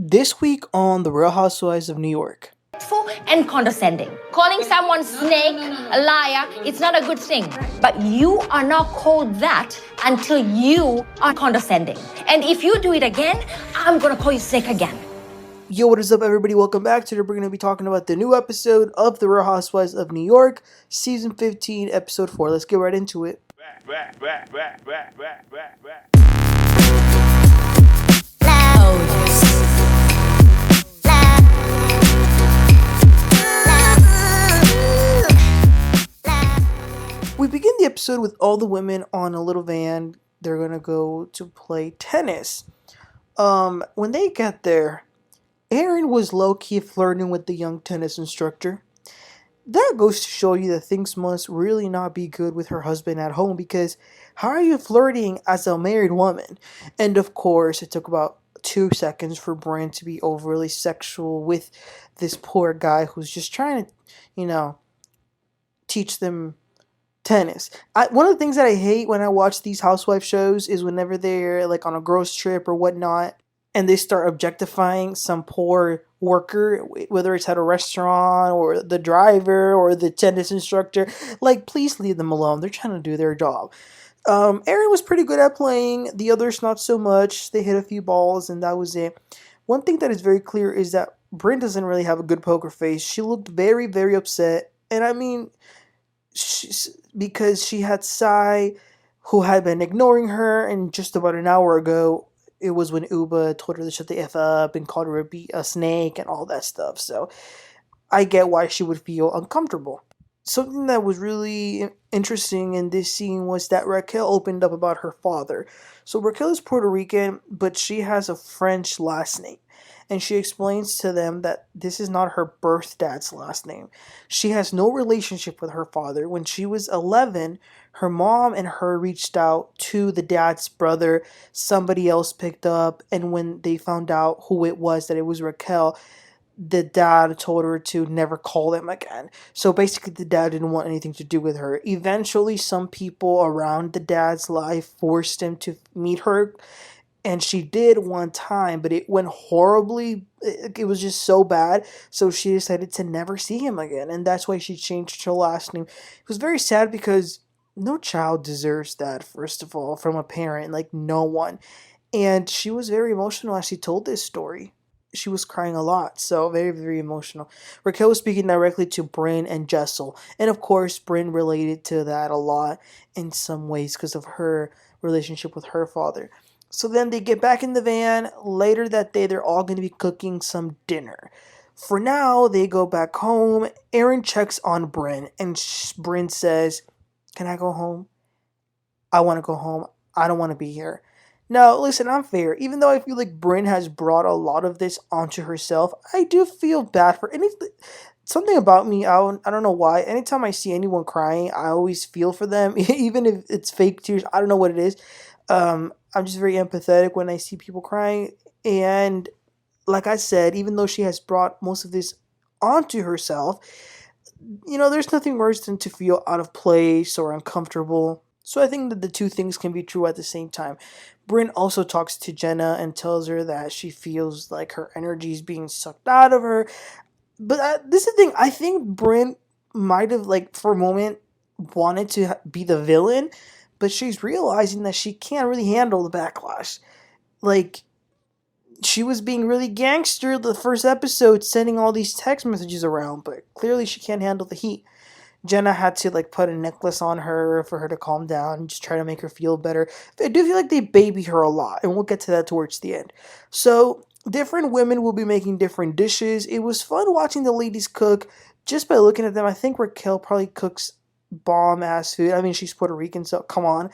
This week on The Real Housewives of New York. And condescending. Calling someone snake, a liar, it's not a good thing. But you are not called that until you are condescending. And if you do it again, I'm gonna call you snake again. Yo, what is up, everybody? Welcome back. Today we're going to be talking about the new episode of The Real Housewives of New York, Season 15, Episode 4. Let's get right into it. We begin the episode with all the women on a little van. They're going to go to play tennis. When they get there, Erin was low-key flirting with the young tennis instructor. That goes to show you that things must really not be good with her husband at home, because how are you flirting as a married woman? And of course, it took about 2 seconds for Brynn to be overly sexual with this poor guy who's just trying to, teach them tennis. One of the things that I hate when I watch these housewife shows is whenever they're like on a girls trip or whatnot, and they start objectifying some poor worker, whether it's at a restaurant or the driver or the tennis instructor. Like, please leave them alone. They're trying to do their job. Erin was pretty good at playing. The others not so much. They hit a few balls and that was it. One thing that is very clear is that Brynn doesn't really have a good poker face. She looked very, very upset. And I mean, because she had Sai, who had been ignoring her, and just about an hour ago, it was when Ubah told her to shut the F up and called her a snake and all that stuff. So I get why she would feel uncomfortable. Something that was really interesting in this scene was that Raquel opened up about her father. So Raquel is Puerto Rican, but she has a French last name. And she explains to them that this is not her birth dad's last name. She has no relationship with her father. When she was 11, her mom and her reached out to the dad's brother. Somebody else picked up, and when they found out who it was, that it was Raquel, the dad told her to never call them again. So basically, the dad didn't want anything to do with her. Eventually, some people around the dad's life forced him to meet her. And she did one time, but it went horribly. It was just so bad. So she decided to never see him again. And that's why she changed her last name. It was very sad because no child deserves that, first of all, from a parent. Like, no one. And she was very emotional as she told this story. She was crying a lot. So very, very emotional. Raquel was speaking directly to Brynn and Jessel. And of course, Brynn related to that a lot in some ways because of her relationship with her father. So then they get back in the van. Later that day, they're all going to be cooking some dinner. For now, they go back home. Erin checks on Brynn, and Brynn says, "Can I go home? I want to go home. I don't want to be here." Now, listen, I'm fair. Even though I feel like Brynn has brought a lot of this onto herself, I do feel bad for something about me. I don't know why. Anytime I see anyone crying, I always feel for them, even if it's fake tears. I don't know what it is. I'm just very empathetic when I see people crying. And like I said, even though she has brought most of this onto herself, there's nothing worse than to feel out of place or uncomfortable. So I think that the two things can be true at the same time. Brynn also talks to Jenna and tells her that she feels like her energy is being sucked out of her. But this is the thing. I think Brynn might have, for a moment, wanted to be the villain. But she's realizing that she can't really handle the backlash. She was being really gangster the first episode, sending all these text messages around, but clearly she can't handle the heat. Jenna had to, put a necklace on her for her to calm down and just try to make her feel better. I do feel like they baby her a lot, and we'll get to that towards the end. So, different women will be making different dishes. It was fun watching the ladies cook. Just by looking at them, I think Raquel probably cooks bomb-ass food. I mean, she's Puerto Rican, so come on.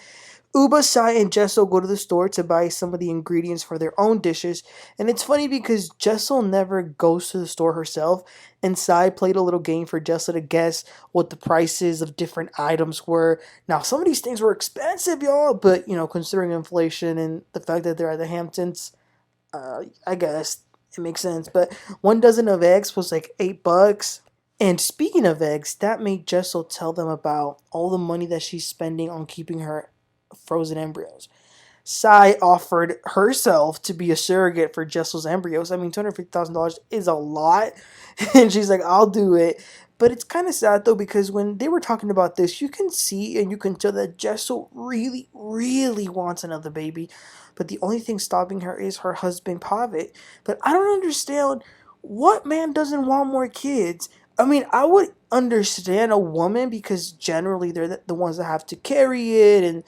Ubah, Sai, and Jessel go to the store to buy some of the ingredients for their own dishes. And it's funny because Jessel never goes to the store herself. And Sai played a little game for Jessel to guess what the prices of different items were. Now, some of these things were expensive, y'all. But, considering inflation and the fact that they're at the Hamptons, I guess it makes sense. But 1 dozen of eggs was like $8. And speaking of eggs, that made Jessel tell them about all the money that she's spending on keeping her frozen embryos. Sai offered herself to be a surrogate for Jessel's embryos. I mean, $250,000 is a lot. And she's like, I'll do it. But it's kind of sad though, because when they were talking about this, you can see and you can tell that Jessel really, really wants another baby. But the only thing stopping her is her husband, Pavit. But I don't understand, what man doesn't want more kids? I mean, I would understand a woman because generally they're the ones that have to carry it and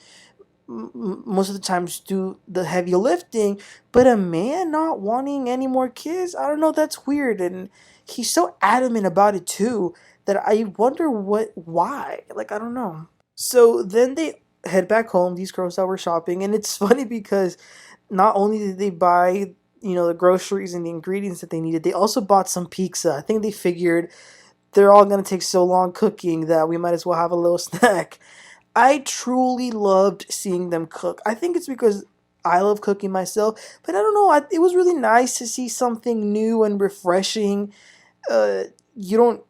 most of the times do the heavy lifting. But a man not wanting any more kids, I don't know, that's weird. And he's so adamant about it too that I wonder why. Like, I don't know. So then they head back home, these girls that were shopping, and it's funny because not only did they buy, the groceries and the ingredients that they needed, they also bought some pizza. I think they figured they're all gonna take so long cooking that we might as well have a little snack. I truly loved seeing them cook. I think it's because I love cooking myself, but I don't know. It was really nice to see something new and refreshing. You don't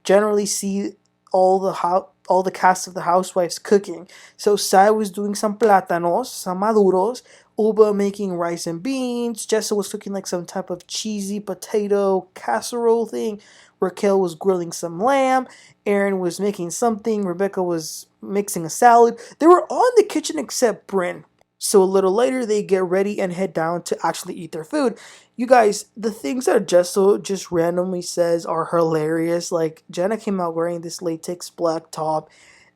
generally see all the cast of the Housewives cooking. So Sai was doing some plátanos, some maduros. Ubah making rice and beans. Jessel was cooking like some type of cheesy potato casserole thing. Raquel was grilling some lamb. Erin was making something. Rebecca was mixing a salad. They were all in the kitchen except Brynn. So a little later, they get ready and head down to actually eat their food. You guys, the things that Jessel just randomly says are hilarious. Like, Jenna came out wearing this latex black top,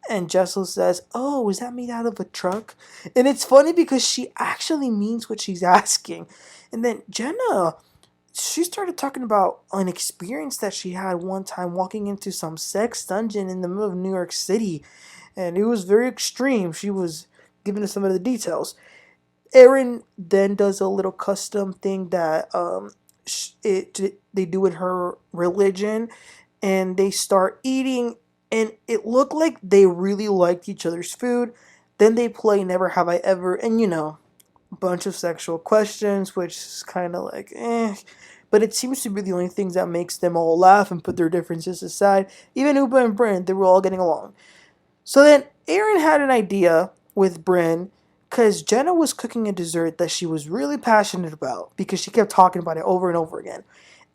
and Jessel says, "Oh, is that made out of a truck?" And it's funny because she actually means what she's asking. And then Jenna, she started talking about an experience that she had one time walking into some sex dungeon in the middle of New York City. And it was very extreme. She was giving us some of the details. Erin then does a little custom thing that they do in her religion, and they start eating, and it looked like they really liked each other's food. Then they play Never Have I Ever, and a bunch of sexual questions, which is kind of like but it seems to be the only things that makes them all laugh and put their differences aside. Even Ubah and Brynn, they were all getting along. So then Erin had an idea with Brynn because Jenna was cooking a dessert that she was really passionate about because she kept talking about it over and over again.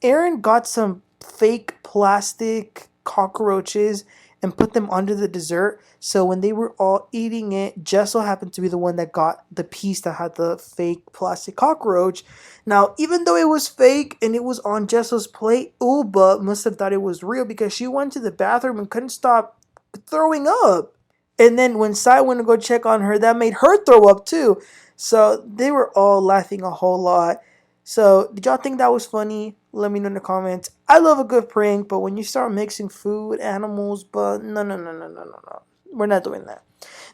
Erin got some fake plastic cockroaches and put them under the dessert. So when they were all eating it, Jessel happened to be the one that got the piece that had the fake plastic cockroach. Now, even though it was fake and it was on Jessel's plate, Ubah must have thought it was real because she went to the bathroom and couldn't stop throwing up. And then when Sai went to go check on her, that made her throw up too. So they were all laughing a whole lot. So did y'all think that was funny? Let me know in the comments. I love a good prank, but when you start mixing food, animals, but no. We're not doing that.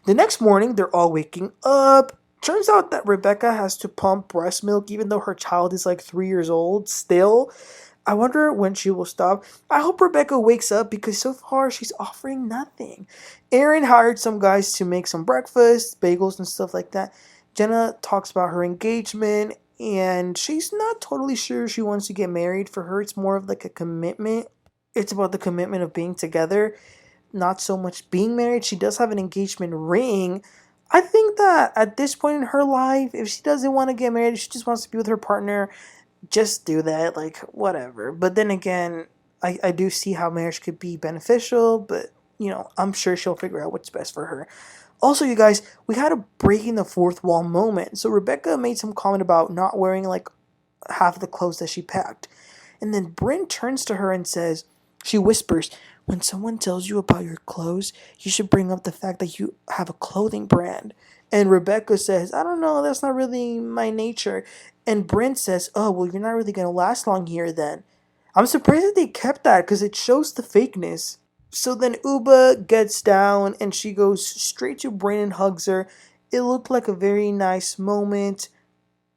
The next morning, they're all waking up. Turns out that Rebecca has to pump breast milk even though her child is like 3 years old still. I wonder when she will stop. I hope Rebecca wakes up because so far she's offering nothing. Erin hired some guys to make some breakfast, bagels and stuff like that. Jenna talks about her engagement and she's not totally sure she wants to get married. For her, it's more of like a commitment. It's about the commitment of being together, not so much being married. She does have an engagement ring. I think that at this point in her life, if she doesn't want to get married, she just wants to be with her partner, just do that, like, whatever. But then again, I do see how marriage could be beneficial, but, I'm sure she'll figure out what's best for her. Also, you guys, we had a breaking the fourth wall moment. So Rebecca made some comment about not wearing, like, half of the clothes that she packed. And then Brynn turns to her and says, she whispers, "When someone tells you about your clothes, you should bring up the fact that you have a clothing brand." And Rebecca says, "I don't know, that's not really my nature." And Brynn says, "Oh, well, you're not really going to last long here then." I'm surprised that they kept that because it shows the fakeness. So then Ubah gets down and she goes straight to Brynn and hugs her. It looked like a very nice moment.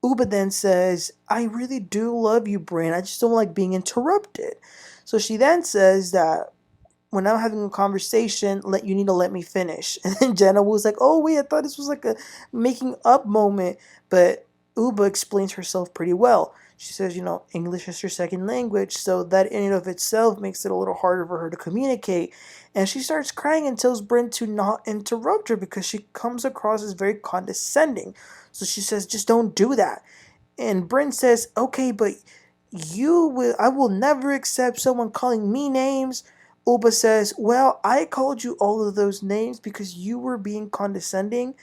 Ubah then says, "I really do love you, Brynn. I just don't like being interrupted." So she then says that when I'm having a conversation, you need to let me finish. And then Jenna was like, "Oh wait, I thought this was like a making up moment." But Ubah explains herself pretty well. She says, English is her second language, so that in and of itself makes it a little harder for her to communicate. And she starts crying and tells Brynn to not interrupt her because she comes across as very condescending. So she says, just don't do that. And Brynn says, okay, but I will never accept someone calling me names. Ubah says, well, I called you all of those names because you were being condescending.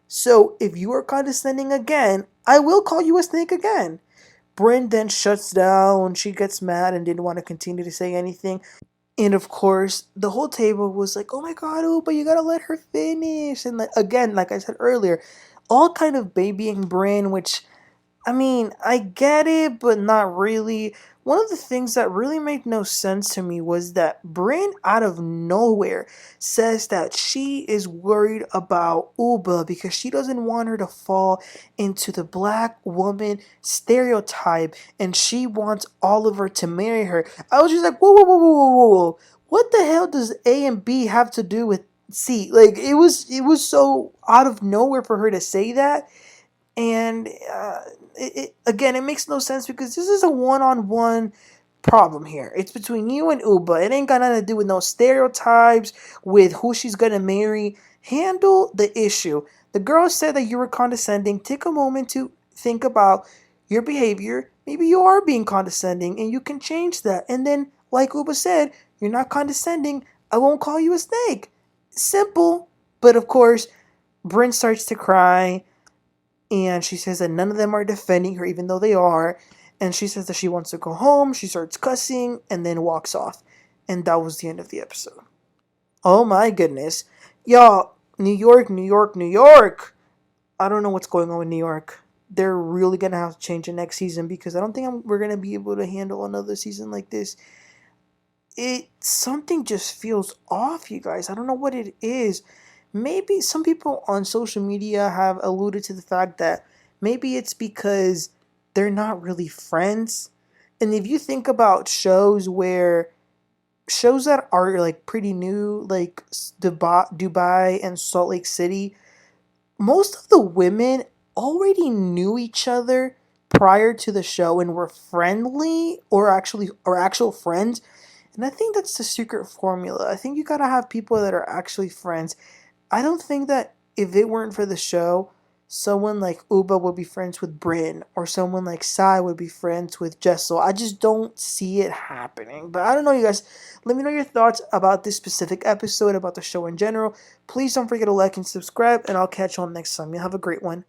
So if you are condescending again, I will call you a snake again. Brynn then shuts down. She gets mad and didn't want to continue to say anything. And of course, the whole table was like, oh my god, Ubah, you gotta let her finish. And again, like I said earlier, all kind of babying Brynn, which I mean, I get it, but not really. One of the things that really made no sense to me was that Brynn, out of nowhere, says that she is worried about Ubah because she doesn't want her to fall into the black woman stereotype and she wants Oliver to marry her. I was just like, whoa, whoa, whoa, whoa, whoa, whoa, whoa. What the hell does A and B have to do with C? Like, it was so out of nowhere for her to say that. And again, it makes no sense because this is a one-on-one problem here. It's between you and Ubah. It ain't got nothing to do with no stereotypes, with who she's gonna marry. Handle the issue. The girl said that you were condescending. Take a moment to think about your behavior. Maybe you are being condescending and you can change that. And then, like Ubah said, you're not condescending. I won't call you a snake. Simple. But of course, Brynn starts to cry. And she says that none of them are defending her, even though they are. And she says that she wants to go home. She starts cussing and then walks off. And that was the end of the episode. Oh my goodness. Y'all, New York, New York, New York. I don't know what's going on with New York. They're really going to have to change the next season because I don't think we're going to be able to handle another season like this. Something just feels off, you guys. I don't know what it is. Maybe some people on social media have alluded to the fact that maybe it's because they're not really friends. And if you think about shows that are like pretty new, like Dubai and Salt Lake City, most of the women already knew each other prior to the show and were friendly or actual friends. And I think that's the secret formula. I think you gotta have people that are actually friends. I don't think that if it weren't for the show, someone like Ubah would be friends with Brynn or someone like Sai would be friends with Jessel. I just don't see it happening. But I don't know, you guys. Let me know your thoughts about this specific episode, about the show in general. Please don't forget to like and subscribe, and I'll catch you on next time. You have a great one.